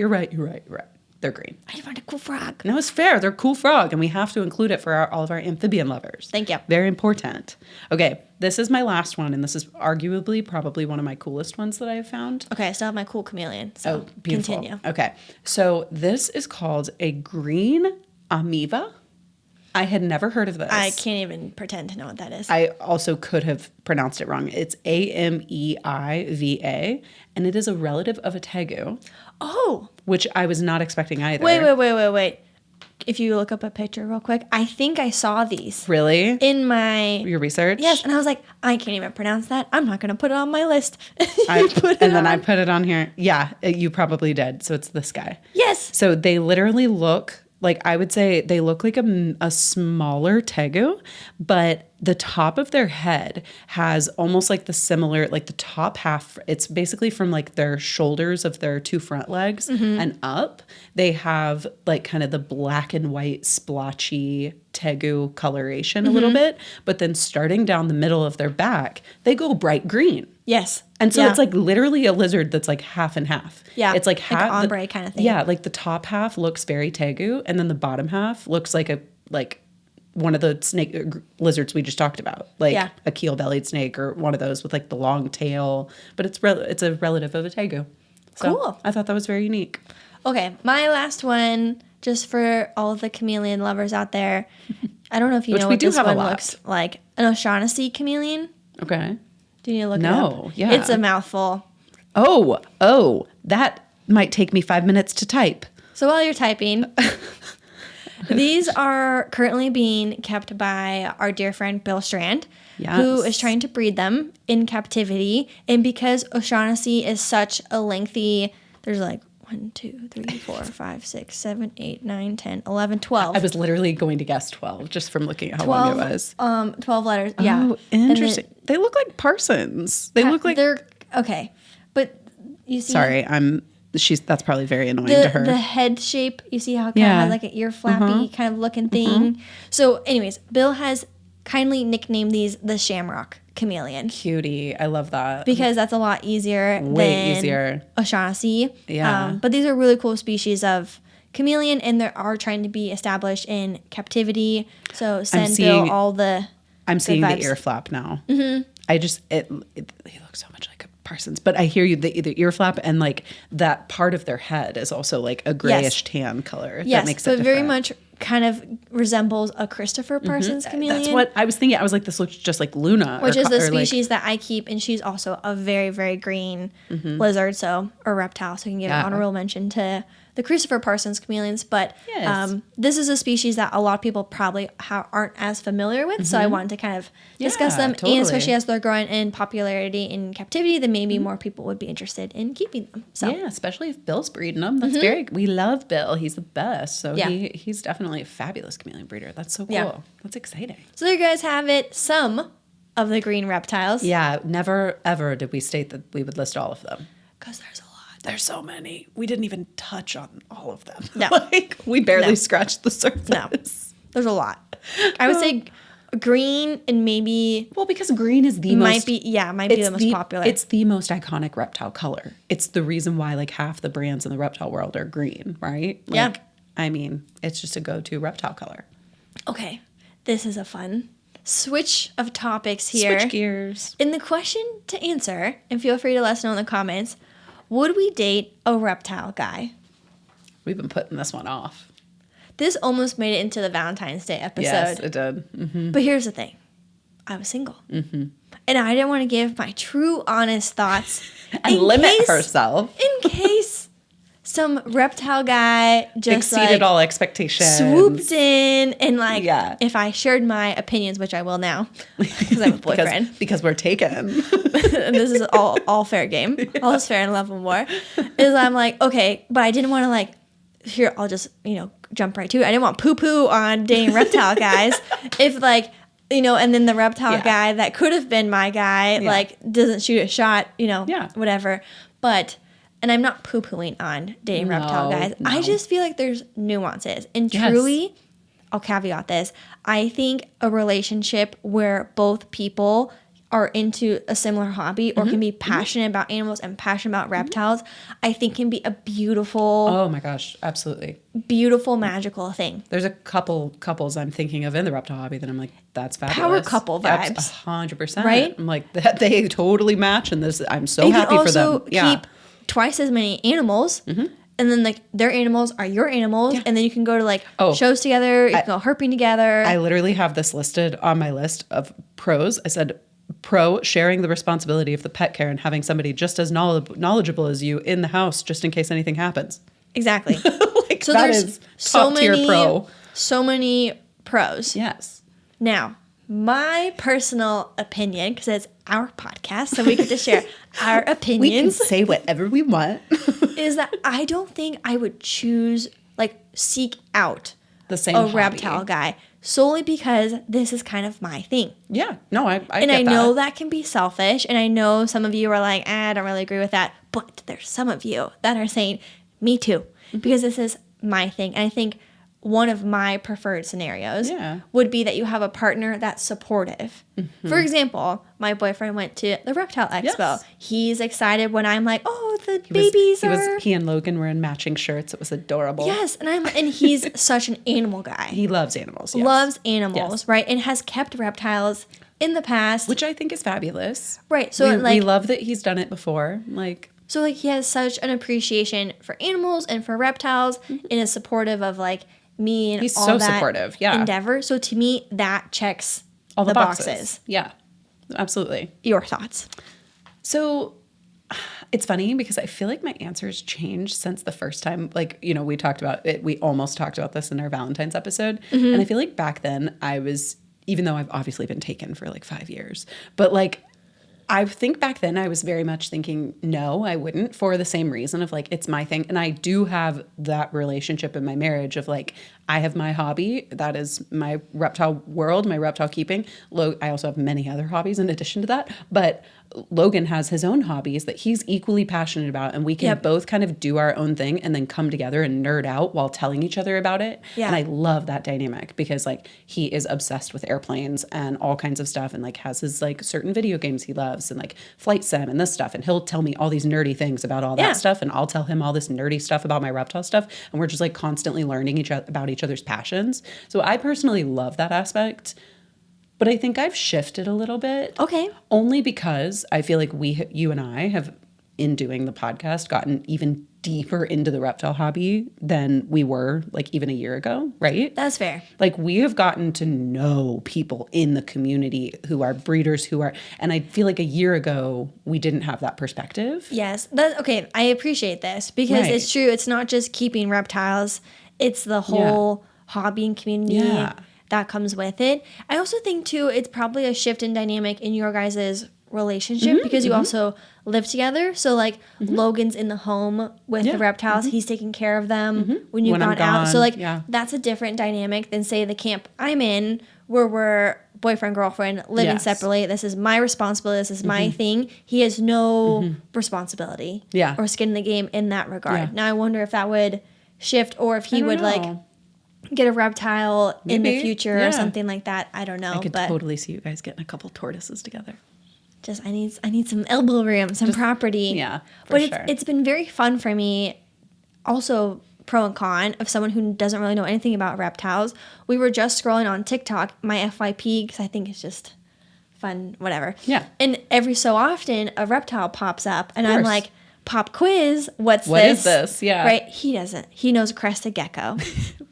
They're green. I just want a cool frog. No, it's fair. They're a cool frog, and we have to include it for all of our amphibian lovers. Thank you. Very important. Okay, this is my last one, and this is arguably probably one of my coolest ones that I have found. Okay, I still have my cool chameleon, so beautiful. Continue. Okay, so this is called a green amoeba. I had never heard of this. I can't even pretend to know what that is. I also could have pronounced it wrong. It's AMEIVA, and it is a relative of a tegu. Oh. Which I was not expecting either. Wait. If you look up a picture real quick, I think I saw these. Really? In your research? Yes, and I was like, I can't even pronounce that. I'm not going to put it on my list. I put it on here. Yeah, you probably did. So it's this guy. Yes. So they literally look I would say they look like a smaller tegu, but the top of their head has almost like the top half. It's basically from their shoulders of their 2 front legs and up. They have kind of the black and white splotchy tegu coloration a little bit, but then starting down the middle of their back, they go bright green. Yes. And so it's literally a lizard that's half and half. Yeah. It's half ombre kind of thing. Yeah, the top half looks very tegu, and then the bottom half looks like one of the snake lizards we just talked about, a keel-bellied snake or one of those with the long tail. But it's a relative of a tegu. So cool. I thought that was very unique. Okay, my last one, just for all of the chameleon lovers out there. I don't know if you know what this one looks like. An O'Shaughnessy chameleon. Okay. Do you need to look it up? No, yeah. It's a mouthful. Oh, that might take me 5 minutes to type. So while you're typing, these are currently being kept by our dear friend Bill Strand, who is trying to breed them in captivity. And because O'Shaughnessy is such a lengthy, there's like 1, 2, 3, 4, 5, 6, 7, 8, 9, 10, 11, 12. I was literally going to guess 12 just from looking at how long it was. 12 letters. Yeah. Oh, interesting. They look like parsons. They look like they're okay. But you see, sorry, that's probably very annoying to her. The head shape, you see how it kind of has like an ear flappy kind of looking thing. So anyways, Bill has kindly nicknamed these the Shamrock Chameleon. Cutie. I love that. Because that's a lot easier than O'Shaughnessy. Yeah. But these are really cool species of chameleon, and they are trying to be established in captivity. So send Bill all the I'm seeing vibes. The ear flap now. I just, he looks so much like a Parsons. But I hear you, the ear flap and like that part of their head is also like a grayish tan color. Yes, that makes so it very much kind of resembles a Christopher Parsons chameleon. That's what I was thinking. I was like, this looks just like Luna. Which is the species that I keep, and she's also a very, very green lizard, or reptile, so you can give an honorable mention to the Christopher Parsons chameleons. But this is a species that a lot of people probably aren't as familiar with, so I wanted to kind of discuss them, and especially as they're growing in popularity in captivity, then maybe more people would be interested in keeping them. So. Yeah, especially if Bill's breeding them. That's we love Bill. He's the best. So he's definitely a fabulous chameleon breeder. That's so cool. Yeah. That's exciting. So there you guys have it. Some of the green reptiles. Yeah, never ever did we state that we would list all of them. Because there's a lot. There's so many. We didn't even touch on all of them. No. We barely scratched the surface. No. There's a lot. I would say green and maybe... Well, because green is the might be the most popular. It's the most iconic reptile color. It's the reason why like half the brands in the reptile world are green, right? Like, I mean, it's just a go-to reptile color. Okay. This is a fun switch of topics here. Switch gears. In the question to answer, and feel free to let us know in the comments, would we date a reptile guy? We've been putting this one off. This almost made it into the Valentine's Day episode. Yes, it did. But here's the thing. I was single. And I didn't want to give my true, honest thoughts. And limit herself. In case some reptile guy just exceeded all expectations. Swooped in and if I shared my opinions, which I will now because I'm a boyfriend. because we're taken. And this is all fair game. All is fair in love and war. Is I'm like, okay, but I didn't want to here, I'll just, jump right to it. I didn't want poo-poo on dating reptile guys. If and then the reptile guy that could have been my guy, doesn't shoot a shot, whatever. But, and I'm not poo-pooing on dating reptile guys. No. I just feel like there's nuances. And truly, I'll caveat this, I think a relationship where both people are into a similar hobby or can be passionate about animals and passionate about reptiles, I think can be a beautiful... Oh my gosh, absolutely. Beautiful, magical thing. There's a couple couples I'm thinking of in the reptile hobby that I'm like, that's fabulous. Power couple vibes. 100%. Right? I'm like, they totally match and this. I'm so happy for them. You can also keep twice as many animals. And then their animals are your animals. And then you can go to shows together. You can go herping together. I literally have this listed on my list of pros. I said... Pro, sharing the responsibility of the pet care and having somebody just as knowledgeable as you in the house just in case anything happens. Exactly. So there's so many pros. Yes. Now, my personal opinion, because it's our podcast, so we get to share our opinions. We can say whatever we want. Is that I don't think I would choose, seek out the same a reptile guy. Solely because this is kind of my thing. Yeah. No, I and I know that can be selfish. And I know some of you are like, I don't really agree with that. But there's some of you that are saying, me too. Because this is my thing. And I think one of my preferred scenarios would be that you have a partner that's supportive. For example, my boyfriend went to the Reptile Expo. Yes. He's excited when I'm like, oh, the babies are... He and Logan were in matching shirts. It was adorable. Yes, and he's such an animal guy. He loves animals, yes. Loves animals, right? And has kept reptiles in the past. Which I think is fabulous. Right. So we love that he's done it before. So like he has such an appreciation for animals and for reptiles and is supportive of like me and He's all so that supportive. Yeah. endeavor. So to me, that checks All the boxes. boxes. Yeah, absolutely. Your thoughts? So it's funny because I feel like my answers changed since the first time, like, you know, we talked about it. We almost talked about this in our Valentine's episode. And I feel like back then I was, even though I've obviously been taken for like 5 years, but like, I think back then I was very much thinking, no, I wouldn't, for the same reason of like, it's my thing. And I do have that relationship in my marriage of like, I have my hobby. That is my reptile world, my reptile keeping. I also have many other hobbies in addition to that. But Logan has his own hobbies that he's equally passionate about. And we can both kind of do our own thing and then come together and nerd out while telling each other about it. Yeah. And I love that dynamic because like he is obsessed with airplanes and all kinds of stuff and like has his like certain video games he loves and like flight sim and this stuff. And he'll tell me all these nerdy things about all that stuff. And I'll tell him all this nerdy stuff about my reptile stuff. And we're just like constantly learning about each other's passions. So I personally love that aspect. But I think I've shifted a little bit. Okay. Only because I feel like you and I have, in doing the podcast, gotten even deeper into the reptile hobby than we were like even a year ago, right? That's fair. Like we have gotten to know people in the community who are breeders and I feel like a year ago we didn't have that perspective. Yes. Okay. I appreciate this because it's true. It's not just keeping reptiles. It's the whole hobby and community that comes with it. I also think too, it's probably a shift in dynamic in your guys' relationship because you also live together. So like Logan's in the home with the reptiles. He's taking care of them when you've gone out. So like that's a different dynamic than say the camp I'm in where we're boyfriend, girlfriend, living separately. This is my responsibility. This is my thing. He has no responsibility or skin in the game in that regard. Yeah. Now I wonder if that would shift or if he would like get a reptile in the future or something like that. I don't know. I could totally see you guys getting a couple tortoises together. Just I need some elbow room, some property. Yeah, but it's been very fun for me. Also, pro and con of someone who doesn't really know anything about reptiles. We were just scrolling on TikTok, my FYP, because I think it's just fun, whatever. Yeah. And every so often, a reptile pops up, and I'm like, pop quiz, what is this? Yeah. Right? He doesn't. He knows crested gecko.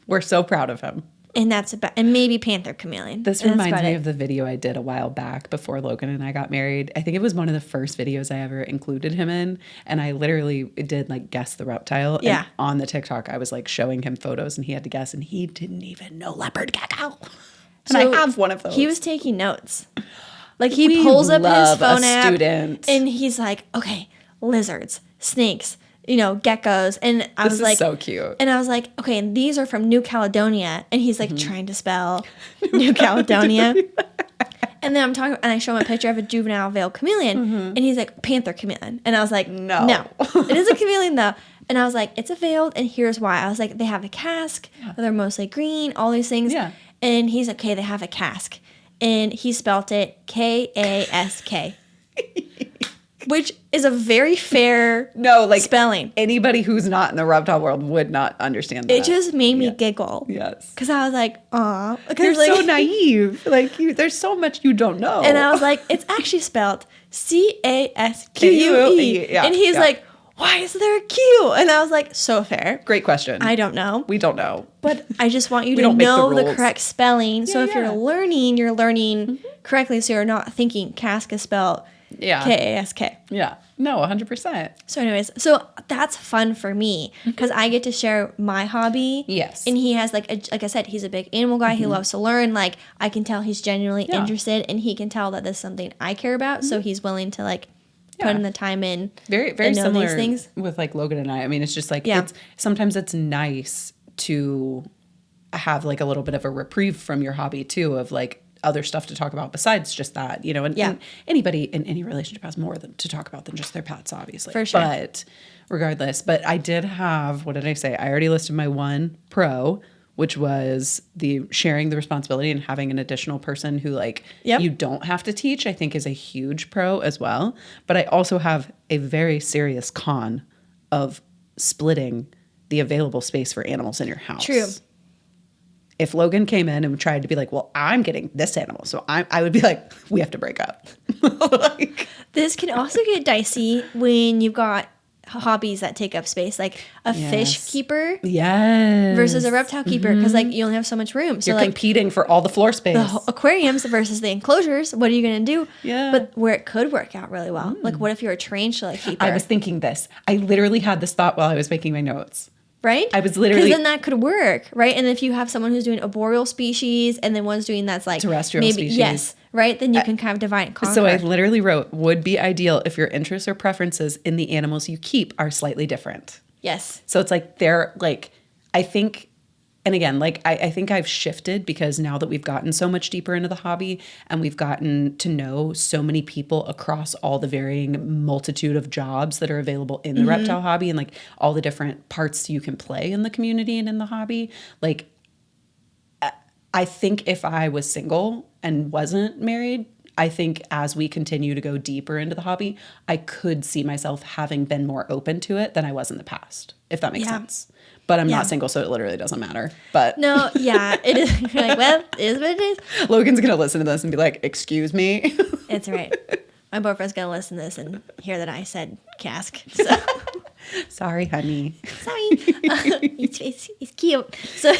We're so proud of him. And that's about, and maybe panther chameleon. This reminds me of the video I did a while back before Logan and I got married. I think it was one of the first videos I ever included him in. And I literally did like guess the reptile. Yeah. And on the TikTok, I was like showing him photos and he had to guess and he didn't even know leopard gecko. And So I have one of those. He was taking notes. Like he pulls up his phone app and he's like, okay, lizards, snakes, geckos. And I was like, so cute. And I was like, okay, and these are from New Caledonia. And he's like trying to spell New Caledonia. And then I'm talking, and I show him a picture of a juvenile veiled chameleon. And he's like, panther chameleon. And I was like, no. It is a chameleon though. And I was like, it's a veiled, and here's why. I was like, they have a casque, they're mostly green, all these things. Yeah. And he's like, okay, they have a casque. And he spelt it Kask. Which is a very fair spelling. Anybody who's not in the reptile world would not understand that. It just made me giggle. Yes. Because I was like, aw. You're so naive. There's so much you don't know. And I was like, it's actually spelled Casque. Yeah, and he's like, why is there a Q? And I was like, so fair. Great question. I don't know. We don't know. But I just want you to know the correct spelling. So if you're learning correctly. So you're not thinking Kask is spelled Kask. Yeah. No, 100%. So anyways, that's fun for me because I get to share my hobby. Yes. And he has like I said, he's a big animal guy. He loves to learn. Like I can tell he's genuinely interested and he can tell that this is something I care about. So he's willing to like put in the time in. Very, very and know similar these things. with like Logan and I mean, it's just like, sometimes it's nice to have like a little bit of a reprieve from your hobby too, of like other stuff to talk about besides just that, and anybody in any relationship has more to talk about than just their pets, obviously. For sure. But regardless, I did have, what did I say? I already listed my one pro, which was the sharing the responsibility and having an additional person who you don't have to teach, I think is a huge pro as well. But I also have a very serious con of splitting the available space for animals in your house. True. If Logan came in and tried to be like, well, I'm getting this animal, so I would be like, we have to break up. This can also get dicey when you've got hobbies that take up space, like a fish keeper versus a reptile keeper, because like you only have so much room. So you're like competing for all the floor space. the aquariums versus the enclosures. What are you gonna do? Yeah. But where it could work out really well, like what if you're a tarantula keeper? I was thinking this. I literally had this thought while I was making my notes. Right? I was literally... Because then that could work, right? And if you have someone who's doing a boreal species and then one's doing that's like... terrestrial species. Yes, right? Then you can kind of divide and conquer. So I literally wrote, would be ideal if your interests or preferences in the animals you keep are slightly different. Yes. So it's like they're like, I think... And again, like I think I've shifted because now that we've gotten so much deeper into the hobby and we've gotten to know so many people across all the varying multitude of jobs that are available in the reptile hobby and like all the different parts you can play in the community and in the hobby, like I think if I was single and wasn't married, I think as we continue to go deeper into the hobby, I could see myself having been more open to it than I was in the past, if that makes sense. But I'm not single, so it literally doesn't matter. But no, yeah, it is. You're like, well, it is what it is. Logan's going to listen to this and be like, excuse me. It's right. My boyfriend's going to listen to this and hear that I said cask. So. Sorry, honey. Sorry. He's cute. So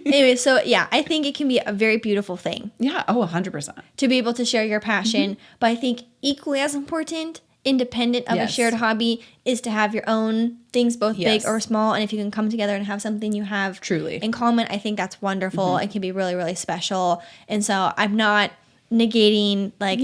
anyway, so yeah, I think it can be a very beautiful thing. Yeah. Oh, 100%. To be able to share your passion. But I think equally as important, independent of a shared hobby, is to have your own things, both big or small. And if you can come together and have something you have truly in common, I think that's wonderful. It can be really, really special. And so I'm not negating, like,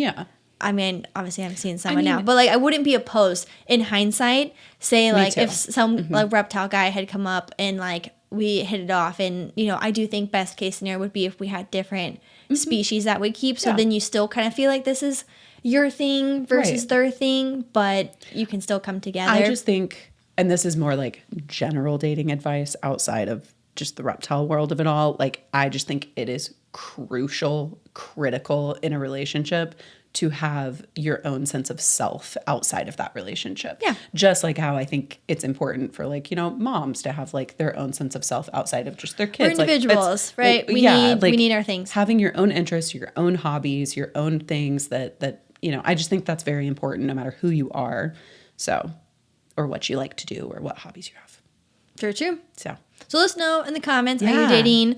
I mean, obviously I'm seeing someone now, but like I wouldn't be opposed in hindsight, say like if some like reptile guy had come up and like we hit it off, and you know, I do think best case scenario would be if we had different species that we keep. So then you still kind of feel like this is your thing versus their thing, but you can still come together. I just think, and this is more like general dating advice outside of just the reptile world of it all, like I just think it is critical in a relationship to have your own sense of self outside of that relationship. Yeah. Just like how I think it's important for like, you know, moms to have like their own sense of self outside of just their kids. We're individuals, right? We need our things. Having your own interests, your own hobbies, your own things that, you know, I just think that's very important no matter who you are. So, or what you like to do or what hobbies you have. True. So let us know in the comments. Are you dating?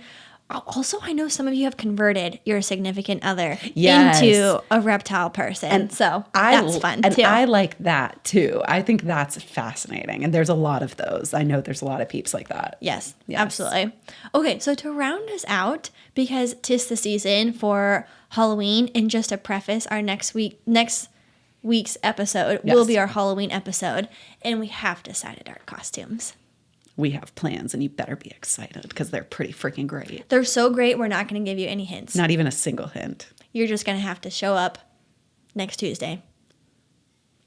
Also, I know some of you have converted your significant other into a reptile person. And so that's fun too. And I like that too. I think that's fascinating. And there's a lot of those. I know there's a lot of peeps like that. Yes, absolutely. Okay, so to round us out, because 'tis the season for Halloween, and just to preface, our next week's episode will be our Halloween episode, and we have decided our costumes. We have plans, and you better be excited because they're pretty freaking great. They're so great, we're not going to give you any hints. Not even a single hint. You're just going to have to show up next Tuesday.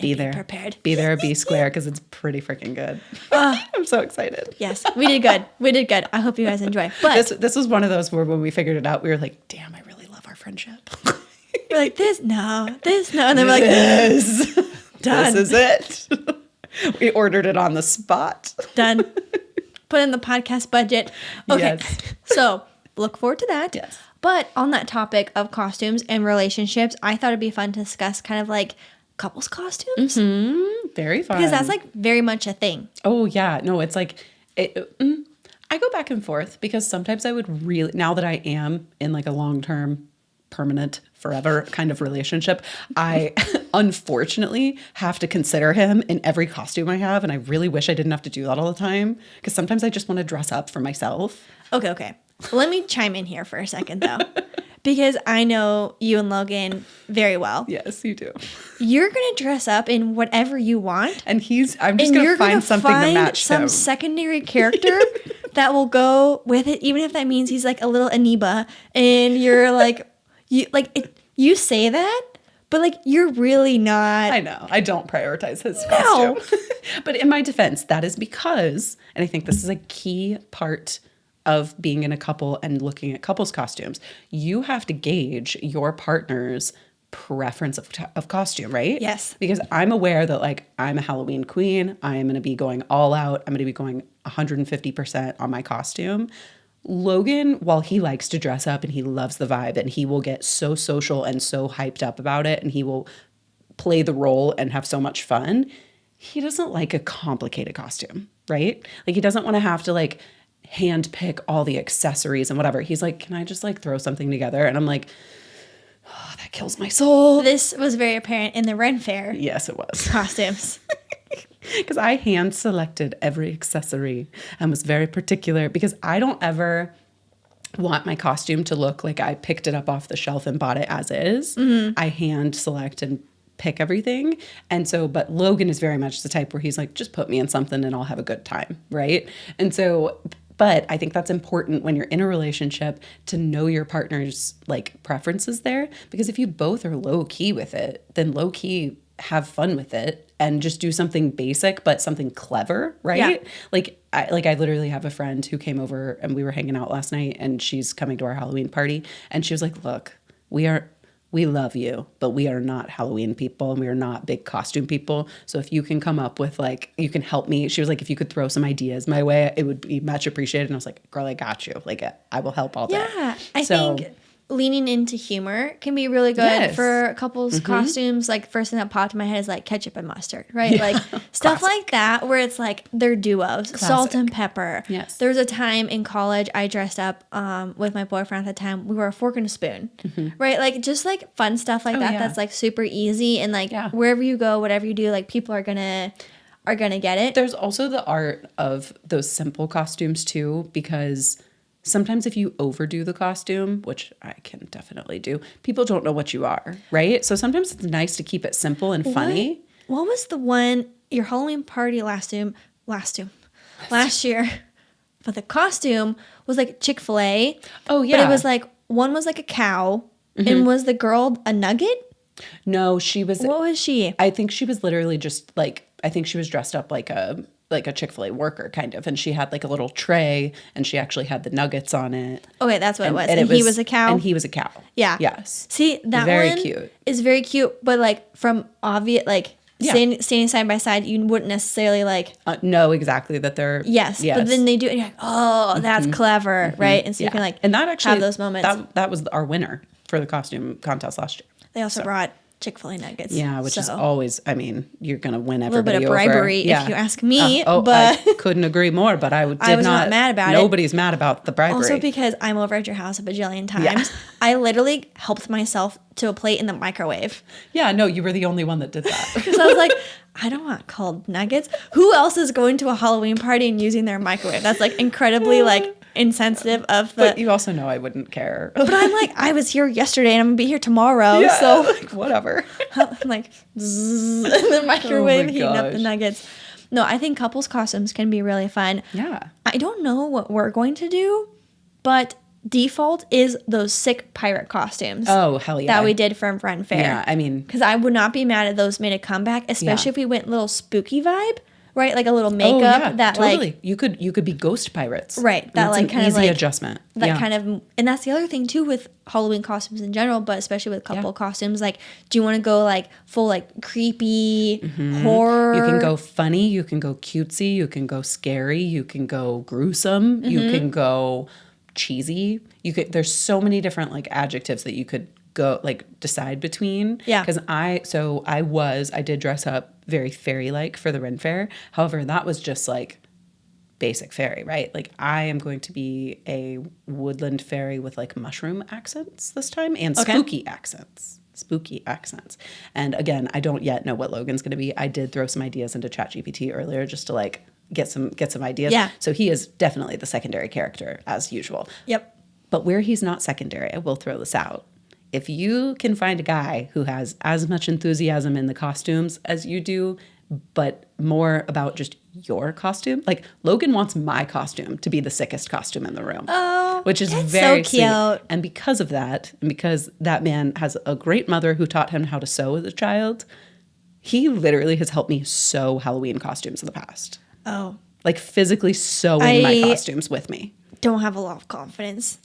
Be there. Prepared. Be there, be square, because it's pretty freaking good. I'm so excited. Yes, we did good. I hope you guys enjoy. But this was one of those where when we figured it out, we were like, damn, I really love our friendship. We're like, this, no. And then we're like, this. Done. This is it. We ordered it on the spot. Done. Put in the podcast budget. Okay. Yes. So look forward to that. Yes. But on that topic of costumes and relationships, I thought it'd be fun to discuss kind of like couples costumes. Very fun. Because that's like very much a thing. Oh, yeah. No, it's like, I go back and forth because sometimes I would really, now that I am in like a long-term, permanent, forever kind of relationship, I unfortunately have to consider him in every costume I have. And I really wish I didn't have to do that all the time because sometimes I just want to dress up for myself. Okay. Let me chime in here for a second though, because I know you and Logan very well. Yes, you do. You're going to dress up in whatever you want. And I'm just going to find something to match some him. Secondary character that will go with it, even if that means he's like a little amoeba and you're like, you say that, but like you're really not. I know. I don't prioritize his costume. But in my defense, that is because, and I think this is a key part of being in a couple and looking at couples costumes, you have to gauge your partner's preference of costume, right? Yes. Because I'm aware that like I'm a Halloween queen. I am going to be going all out. I'm going to be going 150% on my costume. Logan, while he likes to dress up and he loves the vibe and he will get so social and so hyped up about it and he will play the role and have so much fun, he doesn't like a complicated costume, right? Like he doesn't want to have to like hand pick all the accessories and whatever. He's like, can I just like throw something together? And I'm like, oh, that kills my soul. This was very apparent in the Ren Fair. Yes, it was. Costumes. Because I hand selected every accessory and was very particular because I don't ever want my costume to look like I picked it up off the shelf and bought it as is. I hand select and pick everything. And so, but Logan is very much the type where he's like, just put me in something and I'll have a good time. Right. And so, but I think that's important when you're in a relationship to know your partner's like preferences there, because if you both are low key with it, then low key have fun with it and just do something basic, but something clever. Right. Yeah. I literally have a friend who came over and we were hanging out last night and she's coming to our Halloween party and she was like, look, we love you, but we are not Halloween people and we are not big costume people. So if you can come up with like, you can help me. She was like, if you could throw some ideas my way, it would be much appreciated. And I was like, girl, I got you. Like I will help all day. Yeah. I think leaning into humor can be really good for couples' costumes. Like first thing that popped in my head is like ketchup and mustard, right? Yeah. Like stuff like that where it's like they're duos. Classic. Salt and pepper. Yes. There was a time in college I dressed up with my boyfriend at the time. We were a fork and a spoon, right? Like just like fun stuff like that. Yeah. That's like super easy and like wherever you go, whatever you do, like people are gonna get it. There's also the art of those simple costumes too, because sometimes if you overdo the costume, which I can definitely do, people don't know what you are, right? So sometimes it's nice to keep it simple and funny. What was the one, your Halloween party last year, but the costume was like Chick-fil-A. Oh, yeah. But it was like, one was like a cow, and was the girl a nugget? No, she was. What was she? I think she was literally just like, I think she was dressed up like a Chick-fil-A worker kind of. And she had like a little tray and she actually had the nuggets on it. Okay, that's what it was. And he was a cow? And he was a cow. Yeah. Yes. See, that very one cute. Is very cute, but like from obvious, like standing side by side, you wouldn't necessarily like... know exactly that they're... Yes, but then they do it and you're like, oh, that's clever, right? And so you can like and that actually, have those moments. That was our winner for the costume contest last year. They also brought Chick-fil-A nuggets. Yeah, which is always, I mean, you're going to win everybody over. A little bit of bribery, if you ask me. But I couldn't agree more, but I was not mad about Nobody's mad about the bribery. Also because I'm over at your house a bajillion times. Yeah. I literally helped myself to a plate in the microwave. Yeah, no, you were the only one that did that. Because I was like, I don't want cold nuggets. Who else is going to a Halloween party and using their microwave? That's like incredibly like insensitive of the... But you also know I wouldn't care. But I'm like, I was here yesterday and I'm going to be here tomorrow. Yeah, so like, whatever. I'm like, zzz, in the microwave heating up the nuggets. No, I think couples costumes can be really fun. Yeah. I don't know what we're going to do, but default is those sick pirate costumes. Oh, hell yeah. That we did from Ren Fair. Yeah, I mean... Because I would not be mad if those made a comeback, especially if we went little spooky vibe. Right, like a little makeup that totally. Like you could be ghost pirates. Right, that like kind of easy adjustment. That kind of, and that's the other thing too with Halloween costumes in general, but especially with couple costumes. Like, do you want to go like full like creepy horror? You can go funny. You can go cutesy. You can go scary. You can go gruesome. You can go cheesy. There's so many different like adjectives that you could go like decide between. Yeah. Because I did dress up very fairy-like for the Ren Fair. However, that was just like basic fairy, right? Like I am going to be a woodland fairy with like mushroom accents this time and spooky accents. And again, I don't yet know what Logan's going to be. I did throw some ideas into ChatGPT earlier just to like get some ideas. Yeah. So he is definitely the secondary character as usual. Yep. But where he's not secondary, I will throw this out. If you can find a guy who has as much enthusiasm in the costumes as you do, but more about just your costume, like Logan wants my costume to be the sickest costume in the room. Oh, which is very so cute. And because of that, and because that man has a great mother who taught him how to sew as a child, he literally has helped me sew Halloween costumes in the past. Oh. Like physically sewing my costumes with me. Don't have a lot of confidence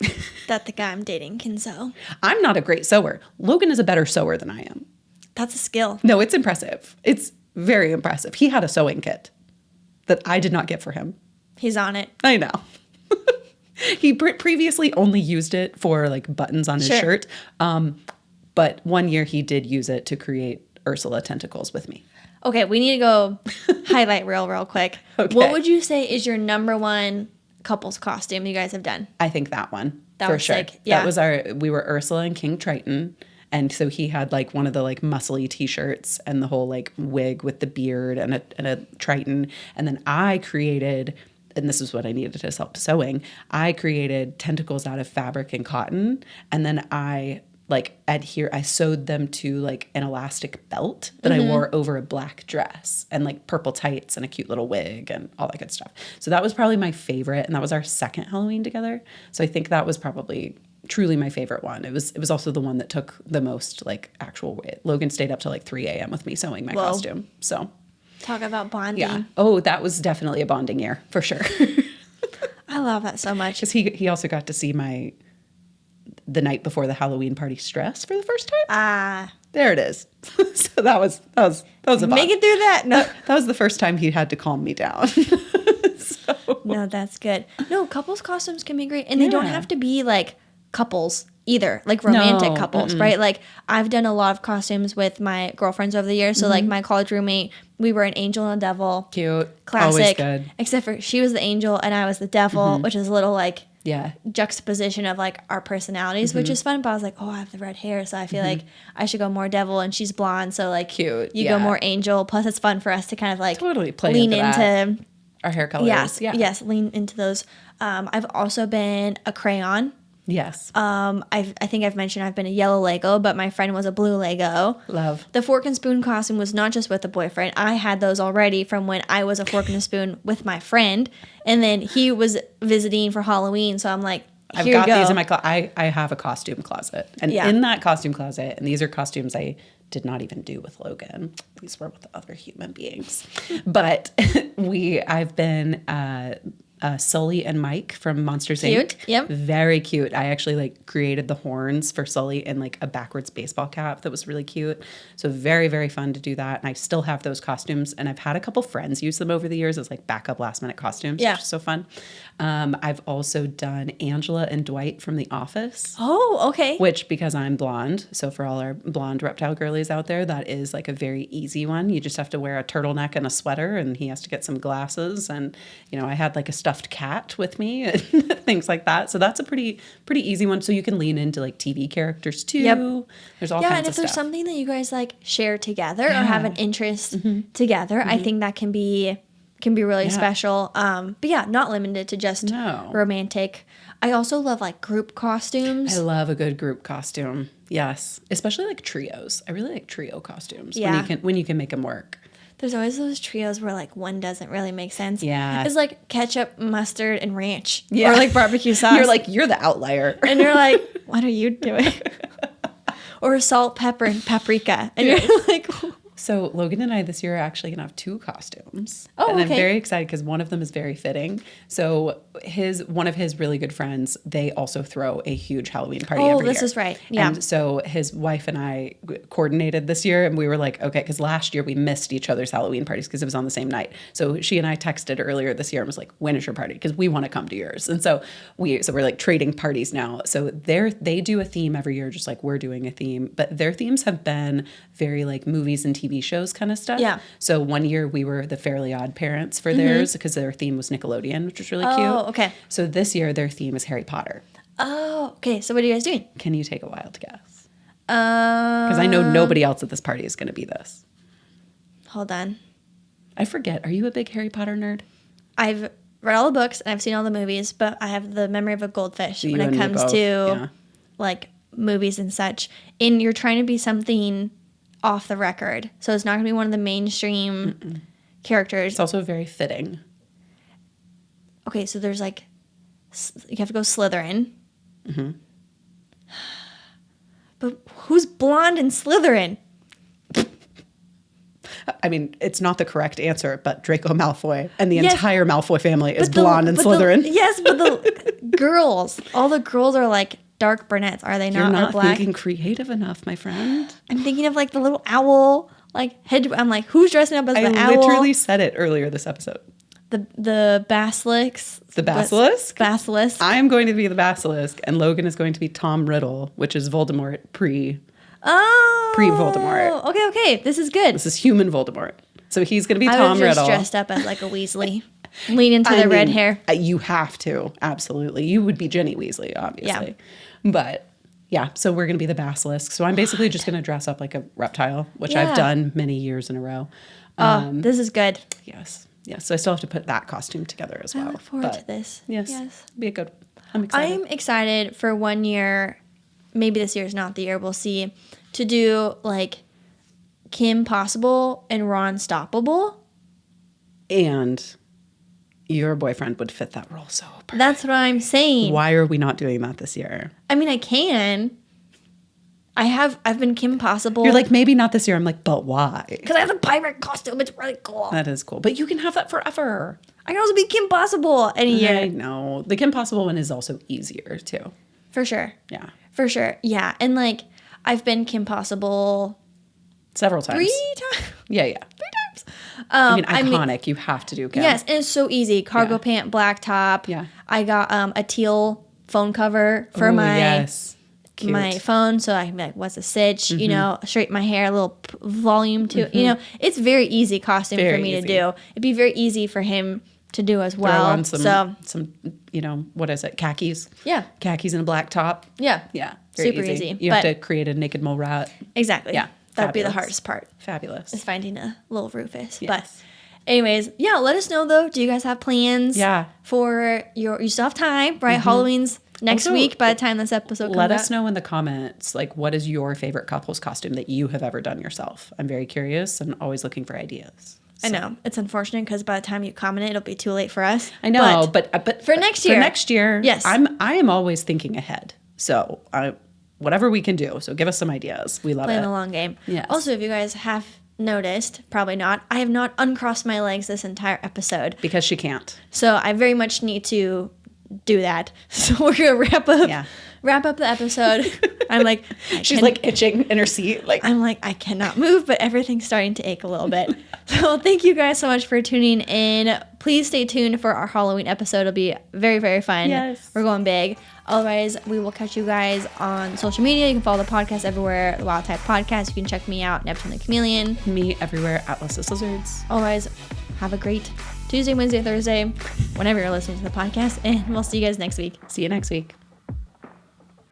that the guy I'm dating can sew. I'm not a great sewer. Logan is a better sewer than I am. That's a skill. No, it's impressive. It's very impressive. He had a sewing kit that I did not get for him. He's on it. I know. He previously only used it for like buttons on his shirt. But one year he did use it to create Ursula tentacles with me. Okay, we need to go highlight reel real quick. Okay. What would you say is your number one couple's costume you guys have done? I think that one. That for was sure. sick. Yeah. That was we were Ursula and King Triton. And so he had like one of the like muscly t-shirts and the whole like wig with the beard and a Triton. And then I created, and this is what I needed to help sewing, I created tentacles out of fabric and cotton. And then I sewed them to like an elastic belt that I wore over a black dress and like purple tights and a cute little wig and all that good stuff. So that was probably my favorite. And that was our second Halloween together. So I think that was probably truly my favorite one. It was also the one that took the most like actual weight. Logan stayed up till like 3 a.m. with me sewing my costume. So talk about bonding. yeah. Oh, that was definitely a bonding year for sure. I love that so much. Because he also got to see the night before the Halloween party stress for the first time. Ah, There it is. So that was a bond. make it through that. No, That was the first time he had to calm me down. no, that's good. No, couples costumes can be great, and they don't have to be like couples either, like romantic couples, right? Like I've done a lot of costumes with my girlfriends over the years. So like my college roommate, we were an angel and a devil. Cute. Classic. Always good. Except for she was the angel and I was the devil, which is a little like Yeah. juxtaposition of like our personalities, which is fun. But I was like, oh, I have the red hair, so I feel like I should go more devil, and she's blonde, so like Cute, you yeah. go more angel. Plus, it's fun for us to kind of like Totally play lean into that. into Our hair colors. yes, lean into those. I've also been a crayon. Yes. I think I've mentioned I've been a yellow Lego, but my friend was a blue Lego. Love. The fork and spoon costume was not just with a boyfriend. I had those already from when I was a fork and a spoon with my friend, and then he was visiting for Halloween. So I'm like, I've here got you go. these in my closet. I have a costume closet. And in that costume closet, and these are costumes I did not even do with Logan. These were with other human beings. But I've been Sully and Mike from Monsters Inc. Cute. Yep. Very cute. I actually like created the horns for Sully in like a backwards baseball cap that was really cute. So very, very fun to do that. And I still have those costumes, and I've had a couple friends use them over the years as like backup last minute costumes. Yeah. Which is so fun. I've also done Angela and Dwight from The Office. Oh, okay. Which, because I'm blonde, so for all our blonde reptile girlies out there, that is like a very easy one. You just have to wear a turtleneck and a sweater, and he has to get some glasses. And, I had like a stuffed cat with me and things like that. So that's a pretty easy one. So you can lean into like TV characters too. Yep. There's all kinds of stuff. Yeah, and if there's something that you guys like share together or have an interest together, I think that can be really special. But yeah, not limited to just romantic. I also love like group costumes. I love a good group costume. Yes. Especially like trios. I really like trio costumes when you can make them work. There's always those trios where like one doesn't really make sense. Yeah. It's like ketchup, mustard, and ranch. Yeah. Or like barbecue sauce. You're the outlier. And you're like, what are you doing? Or salt, pepper, and paprika. And you're like, So Logan and I this year are actually going to have two costumes. Oh, and okay. I'm very excited because one of them is very fitting. So one of his really good friends, they also throw a huge Halloween party every year. Oh, this is right. Yeah. And so his wife and I coordinated this year, and we were like, okay, because last year we missed each other's Halloween parties because it was on the same night. So she and I texted earlier this year and was like, when is your party? Because we want to come to yours. And so we're like trading parties now. So they do a theme every year, just like we're doing a theme. But their themes have been very like movies and TV shows kind of stuff. Yeah. So one year we were the Fairly Odd Parents for theirs because their theme was Nickelodeon, which was really cute. Oh, okay. So this year their theme is Harry Potter. Oh, okay. So what are you guys doing? Can you take a wild guess? Because I know nobody else at this party is going to be this. Hold on. I forget. Are you a big Harry Potter nerd? I've read all the books and I've seen all the movies, but I have the memory of a goldfish You when it and me comes both. to like movies and such. And you're trying to be something off the record. So it's not going to be one of the mainstream characters. It's also very fitting. Okay, so there's like, you have to go Slytherin. Mm-hmm. But who's blonde in Slytherin? I mean, it's not the correct answer, but Draco Malfoy and the entire Malfoy family is blonde in but Slytherin. Yes, but the girls, all the girls are like dark brunettes, are they not? You're Or not black? thinking creative enough, my friend. I'm thinking of like the little owl, like head. I'm like, who's dressing up as the I owl? literally said it earlier this episode. The basilisk. The basilisk? Basilisk. I am going to be the basilisk, and Logan is going to be Tom Riddle, which is Voldemort pre-Voldemort. Okay. This is good. This is human Voldemort. So he's going to be I Tom would just Riddle. dressed up as like a Weasley. Lean into the red hair. You have to. Absolutely. You would be Ginny Weasley, obviously. Yeah. But yeah, so we're going to be the basilisk. So I'm basically just going to dress up like a reptile, which I've done many years in a row. This is good. Yes. Yes. So I still have to put that costume together as well. I look forward to this. Yes. Be a good. I'm excited. I'm excited for 1 year. Maybe this year is not the year. We'll see. To do like Kim Possible and Ron Stoppable. And your boyfriend would fit that role so perfect. That's what I'm saying. Why are we not doing that this year? I mean, I can. I've been Kim Possible. You're like, maybe not this year. I'm like, but why? Because I have the pirate costume. It's really cool. That is cool. But you can have that forever. I can also be Kim Possible any year. I know. The Kim Possible one is also easier too. For sure. Yeah. For sure. Yeah. And like, I've been Kim Possible several times. 3 times. Yeah. 3 times. I mean, iconic. You have to do Kim. Yes. And it's so easy. Cargo pant, black top. Yeah. I got a teal phone cover for my phone. So I can be like, what's a sitch? You know, straighten my hair, a little volume to it. You know, it's very easy costume for me to do. It'd be very easy for him to do as well. Throw on some, you know, what is it? Khakis. Yeah. Khakis and a black top. Yeah. Yeah. Super easy. You have to create a naked mole rat. Exactly. Yeah. That would be the hardest part. Fabulous. Is finding a little Rufus. Yes. But anyways, yeah, let us know though. Do you guys have plans? Yeah. For you still have time, right? Halloween's next week by the time this episode comes out. Let us know in the comments, like, what is your favorite couple's costume that you have ever done yourself? I'm very curious and always looking for ideas. I know. It's unfortunate because by the time you comment, it'll be too late for us. I know, but for next year. For next year, yes. I am always thinking ahead. So whatever we can do. So give us some ideas. We love Playing it. the long game. Yes. Also, if you guys have noticed, probably not, I have not uncrossed my legs this entire episode. Because she can't. So I very much need to do that. So we're going to wrap up the episode. I'm like, she's like itching in her seat. Like I'm like, I cannot move, but everything's starting to ache a little bit. So thank you guys so much for tuning in. Please stay tuned for our Halloween episode. It'll be very, very fun. Yes. We're going big. Otherwise, we will catch you guys on social media. You can follow the podcast everywhere, the Wild Type Podcast. You can check me out, Neptune the Chameleon. Me everywhere at Lyssa Lizards. Otherwise, have a great Tuesday, Wednesday, Thursday, whenever you're listening to the podcast, and we'll see you guys next week. See you next week.